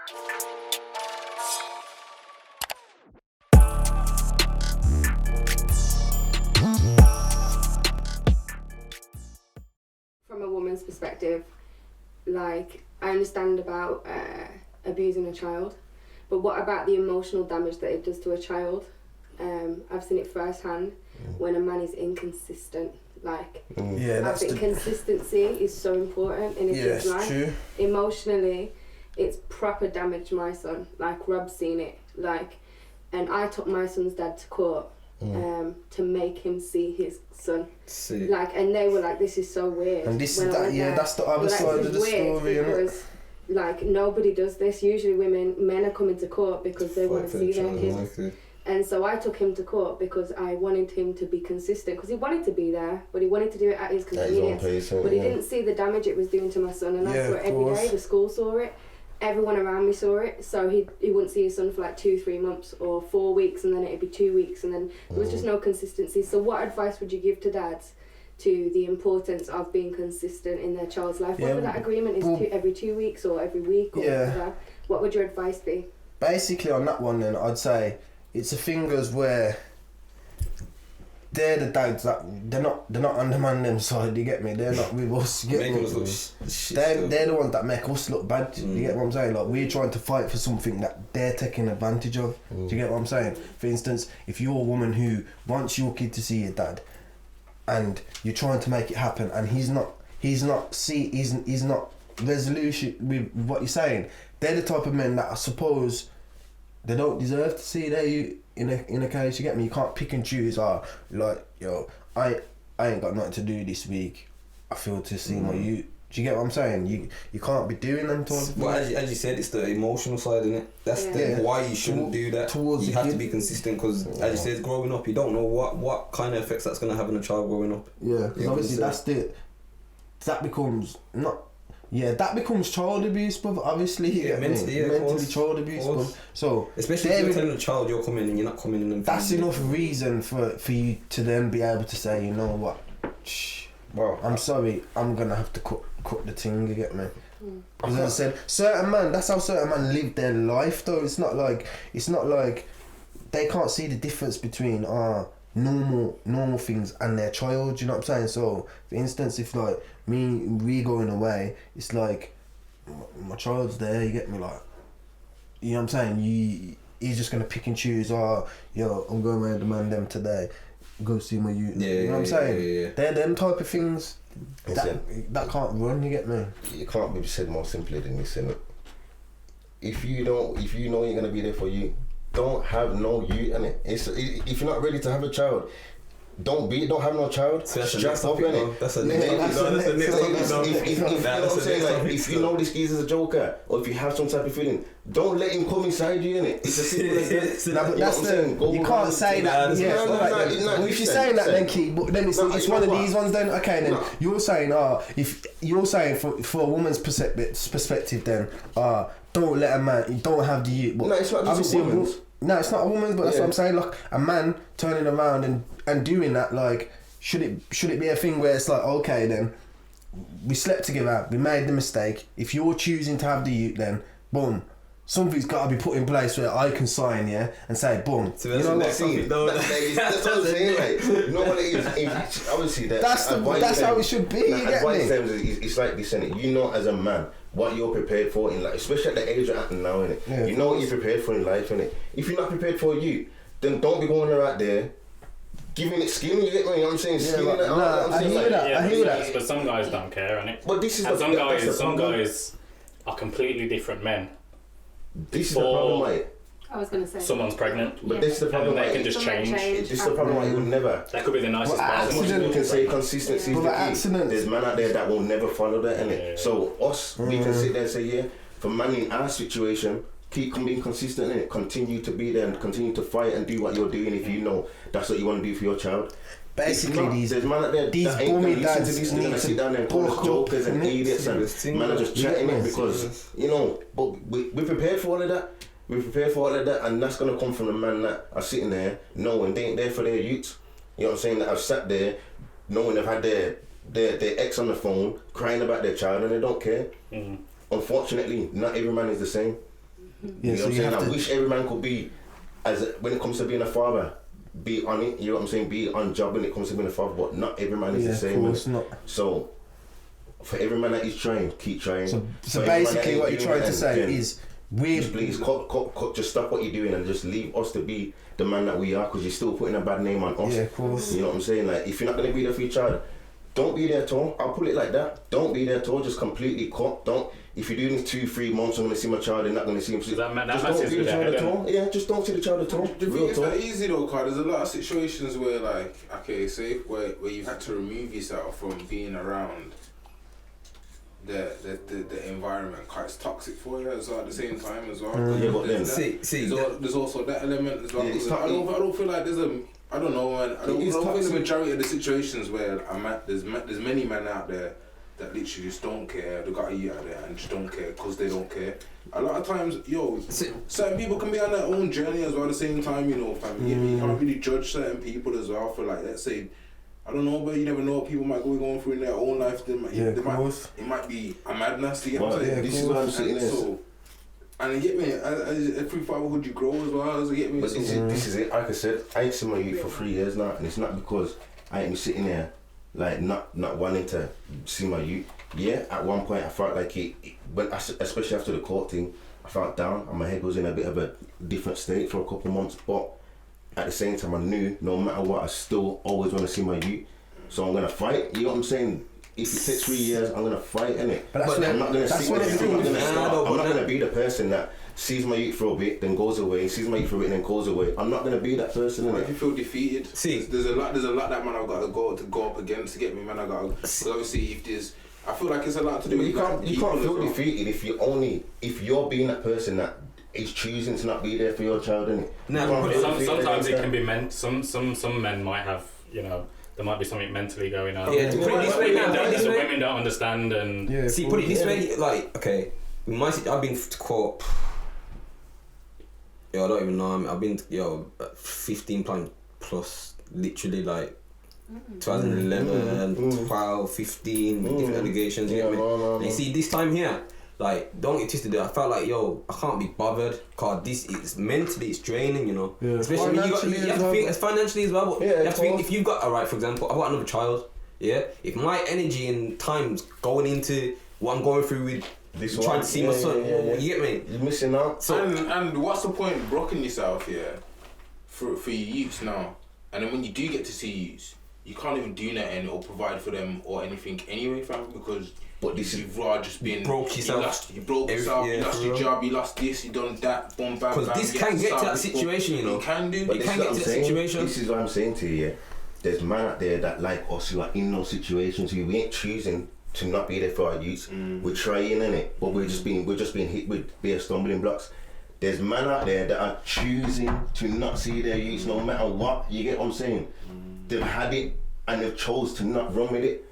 From a woman's perspective, like, I understand about abusing a child, but what about the emotional damage that it does to a child? I've seen it firsthand when a man is inconsistent. Like, I think consistency is so important in a kid's life. True. Emotionally, it's proper damaged my son. Like, Rob's seen it. Like, and I took my son's dad to court to make him see his son. Like, and they were like, "This is so weird." And this is that, that's the other side of the story, because, like, nobody does this. Usually, men are coming to court because they want to see their kids. And so I took him to court because I wanted him to be consistent, because he wanted to be there, but he wanted to do it at his convenience. But he didn't see the damage it was doing to my son, and I saw it every day. The school saw it. Everyone around me saw it, so he wouldn't see his son for like 2-3 months or 4 weeks, and then it'd be 2 weeks, and then there was just no consistency. So what advice would you give to dads to the importance of being consistent in their child's life? Whether that agreement is every 2 weeks or every week or whatever, what would your advice be? Basically on that one then, I'd say it's a fingers where they're the dads that they're not on the man them side, you get me? They're not with us, you get me? They're the ones that make us look bad, you get what I'm saying? Like, we're trying to fight for something that they're taking advantage of. Do you get what I'm saying? For instance, if you're a woman who wants your kid to see your dad and you're trying to make it happen, and he's not resolution with what you're saying, they're the type of men that I suppose they don't deserve to see their in a case, you get me? You can't pick and choose. Like, yo, I ain't got nothing to do this week, I feel to see my youth. Do you get what I'm saying? You can't be doing them towards. Well, as you said, it's the emotional side, isn't it? That's why you shouldn't do that. You have to be consistent, because as you said, growing up, you don't know what kind of effects that's going to have on a child growing up. Yeah, because obviously that becomes child abuse, but obviously mentally child abuse. But so especially if you're telling a child you're coming and you're not coming in, and that's enough reason for you to then be able to say, you know what, well, I'm sorry, I'm gonna have to cut the thing, you get me? Because as I said, that's how certain men live their life though. It's not like they can't see the difference between normal things and their child, you know what I'm saying? So for instance, if like we going away, it's like my child's there, you get me? Like, you know what I'm saying? He's just gonna pick and choose. Yo, I'm going away with the man them today, go see my youth. You know what I'm saying? Yeah. They're them type of things that can't run, you get me? It can't be said more simply than this, innit? If you know you're gonna be there for you, don't have no youth, innit? If you're not ready to have a child, don't have no child. So strap up, innit? That's the next topic. If you know this geezer's a joker, or if you have some type of feeling, don't let him come inside you, innit? It's as simple as that. But that's you can't say that. If you're saying that, then Keith, but then it's one of these ones. Then okay, then you're saying, if you're saying for a woman's perspective, then don't let a man, you don't have the youth. No, it's not just a woman's. No, it's not a woman's, but that's what I'm saying. Like, a man turning around and doing that, like, should it be a thing where it's like, okay, then we slept together, we made the mistake. If you're choosing to have the youth, then boom, something's got to be put in place where I can sign, and say, boom. So you know what? That's what I'm saying, right? You know what it is? Obviously, that's how it should be. You get me? It's like this, innit? You know, as a man, what you're prepared for in life, especially at the age you're at now, innit? Yeah, you know what you're prepared for in life, innit? If you're not prepared for you, then don't be going out there giving it skin, you get me? You know what I'm saying? I hear that. But some guys don't care, innit? But this is some guys are completely different men. This is the problem, mate. I was going to say someone's pregnant, but this is the problem. They can just change. This is the problem. Why you would never. That could be the nicest part. As much as we can say consistency is the key, there's men out there that will never follow that, innit? So we can sit there and say, for man in our situation, keep being consistent, innit? Continue to be there and continue to fight and do what you're doing if you know that's what you want to do for your child. Basically, there's man out there that ain't gonna listen to this, they're gonna sit down there and call us jokers and idiots and man are just chatting it because, but we're prepared for all of that. We're prepared for all of that, and that's gonna come from the man that are sitting there knowing they ain't there for their youths. You know what I'm saying? That have sat there knowing they've had their ex on the phone crying about their child and they don't care. Unfortunately, not every man is the same. Yeah, you know so what I'm you saying? have I to. wish every man could be, when it comes to being a father, be on it, you know what I'm saying? Be on job when it comes to being a father, but not every man is the same. Of course not. So, for every man that is trying, keep trying. So basically what you're trying to say is, please cut, just stop what you're doing and just leave us to be the man that we are, because you're still putting a bad name on us. Yeah, of course. You know what I'm saying? Like, if you're not going to be there for your child, don't be there at all. I'll put it like that. Don't be there at all. Just completely cut. Don't. If you're doing 2-3 months, I'm going to see my child, and not going to see him. Just don't see the child at all. Yeah, just don't see the child at all. Do you think it's that easy though, Carl? There's a lot of situations where, like, okay, say where you had to remove yourself from being around the environment, quite it's toxic for you as well at the same time as well. Yeah, but then there's also that element as well. Yeah, I don't feel like there's a. I don't know, man. I don't think the majority of the situations where there's many men out there that literally just don't care. They got you out there and just don't care because they don't care. A lot of times, certain people can be on their own journey as well at the same time, you know, fam. You can't really judge certain people as well for, like, let's say, I don't know, but you never know what people might be going through in their own life. It might be a madness, you get what I'm saying? This is what I'm saying. And you get me, as through fatherhood you grow as well, as you get me. But this is it, like I said, I ain't seen my youth for 3 years now, and it's not because I ain't been sitting there, like, not wanting to see my youth. Yeah, at one point I felt like especially after the court thing, I felt down, and my head was in a bit of a different state for a couple of months, but at the same time I knew, no matter what, I still always want to see my youth, so I'm going to fight, you know what I'm saying? If it takes 3 years, I'm gonna fight, innit? But I'm not gonna I'm not gonna be the person that sees my youth for a bit, then goes away, sees my youth for a bit, then goes away. I'm not gonna be that person, innit? If you feel defeated, there's a lot that man I've got to go up against to get me, man. Because obviously, I feel like it's a lot to do. You can't feel defeated if you're being that person that is choosing to not be there for your child, innit? Sometimes it can be meant. Some men might have, you know. There might be something mentally going on. Yeah, to put it this way, women don't understand, and put it this way, like, okay, I've been to court. I don't even know. I've been 15 times plus, literally, like 2011, 12, 15 different allegations. You get me? And you see, this time here, like, don't get twisted. I felt like, I can't be bothered, cause this is mentally, it's draining, you know. Yeah. Especially when you have to think, it's financially as well. But you have to think, if you've got, alright, for example, I've got another child. Yeah, if my energy and time's going into what I'm going through with this trying to see my son, you get me? You're missing out. So, and what's the point of blocking yourself, for your youths now? And then when you do get to see youths, you can't even do nothing or provide for them or anything anyway, fam, because. But you've just been broke yourself. You broke yourself. You lost your job. You lost this. You done that. Boom, bam, because this can get to that situation, you know. You can do. But it can get to that situation. This is what I'm saying to you. There's man out there that like us who are in those situations who we ain't choosing to not be there for our youths. We're trying, innit? But we're just being hit with bare stumbling blocks. There's man out there that are choosing to not see their youths no matter what. You get what I'm saying? They've had it and they've chose to not run with it.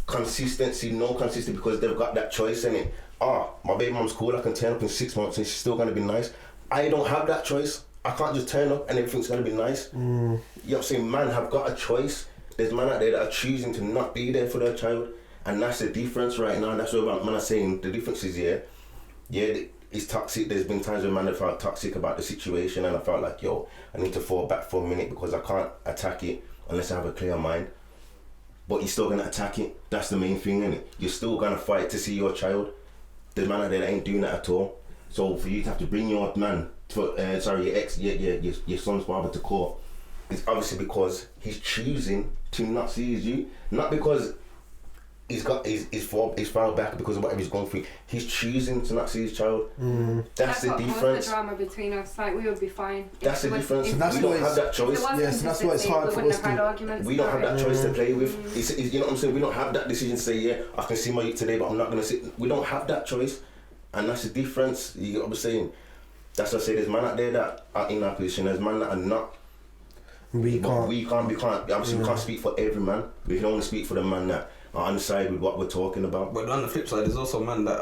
Consistency, no consistency, because they've got that choice in it. My baby mom's cool, I can turn up in 6 months and she's still gonna be nice. I don't have that choice. I can't just turn up and everything's gonna be nice. You know what I'm saying? Man have got a choice. There's man out there that are choosing to not be there for their child, and that's the difference right now. That's what man are saying. The difference is it's toxic. There's been times when man have felt toxic about the situation, and I felt like, I need to fall back for a minute because I can't attack it unless I have a clear mind. But you're still gonna attack it. That's the main thing, innit? You're still gonna fight to see your child. The man out there that ain't doing that at all. So for you to have to bring your man, your son's father to court, it's obviously because he's choosing to not see his youth, not because he's far back because of whatever he's gone through. He's choosing to not see his child. That's the difference. The drama between us, like, we would be fine. That's the difference. We don't have that choice. Yes, that's why it's hard for us to. We don't have that choice to play with. It's, you know what I'm saying? We don't have that decision to say, I can see my youth today, but I'm not gonna sit. We don't have that choice, and that's the difference. You get what I'm saying? That's what I say. There's man out there that are in that position. There's man that are not. We can't. Obviously, we can't speak for every man. We can only speak for the man that are on the side with what we're talking about. But on the flip side, there's also men that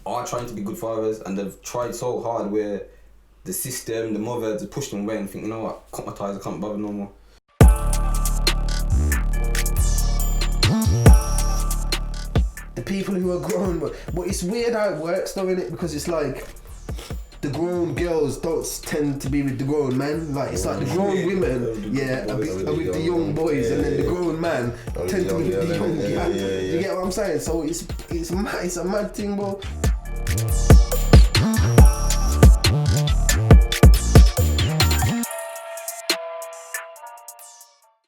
are trying to be good fathers, and they've tried so hard where the system, the mother, to push them away and think, you know what, cut my ties, I can't bother no more. The people who are grown, but it's weird how it works though, innit? Because it's like, the grown girls don't tend to be with the grown men. Like it's like the grown women, are with the young boys, and then the grown man tend to be with the young guys. You get what I'm saying? So it's a mad thing, bro.